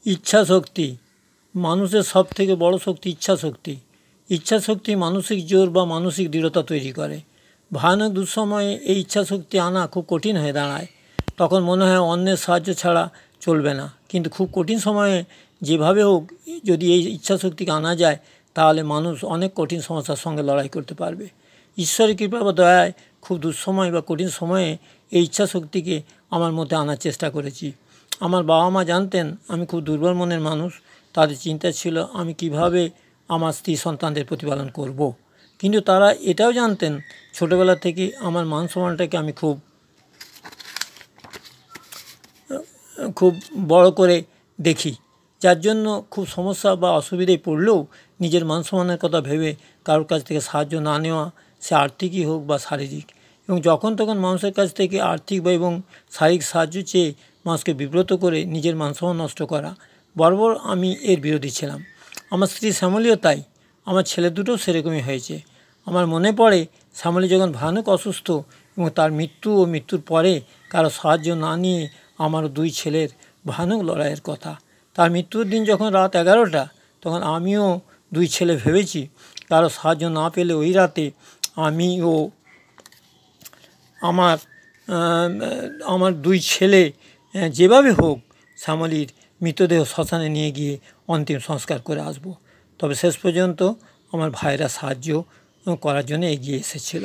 ইচ্ছা শক্তি মানুষের সবথেকে বড় শক্তি ইচ্ছা শক্তি। ইচ্ছা শক্তি মানসিক জোর বা মানসিক দৃঢ়তা তৈরি করে। ভয়ানক দুঃসময়ে এই ইচ্ছা শক্তি আনা খুব কঠিন হয়ে দাঁড়ায়। তখন মনে হয় অন্যের সাহায্য ছাড়া চলবে না, কিন্তু খুব কঠিন সময়ে যেভাবে হোক যদি এই ইচ্ছা শক্তিকে আনা যায় তাহলে মানুষ অনেক কঠিন সমস্যার সঙ্গে লড়াই করতে পারবে। ঈশ্বরের কৃপা বা দয়ায় খুব দুঃসময় বা কঠিন সময়ে এই ইচ্ছা শক্তিকে আমার মধ্যে আনার চেষ্টা করেছি। আমার বাবা মা জানতেন আমি খুব দুর্বল মনের মানুষ। তাদের চিন্তা ছিল আমি কিভাবে আমার স্ত্রী সন্তানদের প্রতিপালন করব। কিন্তু তারা এটাও জানতেন ছোটোবেলা থেকে আমার মান সম্মানটাকে আমি খুব বড় করে দেখি, যার জন্য খুব সমস্যা বা অসুবিধায় পড়লেও নিজের মান সম্মানের কথা ভেবে কারোর কাছ থেকে সাহায্য না নেওয়া, সে আর্থিকই হোক বা শারীরিক। এবং যখন তখন মানুষের কাছ থেকে আর্থিক বা এবং শারীরিক সাহায্য চেয়ে মানুষকে বিব্রত করে নিজের মান সম্মান নষ্ট করা, বরাবর আমি এর বিরোধী ছিলাম। আমার স্ত্রী শ্যামলীও তাই। আমার ছেলে দুটোও সেরকমই হয়েছে। আমার মনে পড়ে শ্যামলী যখন ভয়ানক অসুস্থ এবং তার মৃত্যু ও মৃত্যুর পরে কারো সাহায্য না নিয়ে আমার দুই ছেলের ভয়ানক লড়াইয়ের কথা। তার মৃত্যুর দিন যখন রাত 11টা, তখন আমিও দুই ছেলে ভেবেছি কারো সাহায্য না পেলে ওই রাতে আমি ও আমার দুই ছেলে যেভাবে হোক শ্যামলীর মৃতদেহ শ্মশানে নিয়ে গিয়ে অন্তিম সংস্কার করে আসব। তবে শেষ পর্যন্ত আমার ভাইরা সাহায্য করার জন্য এগিয়ে এসেছিল।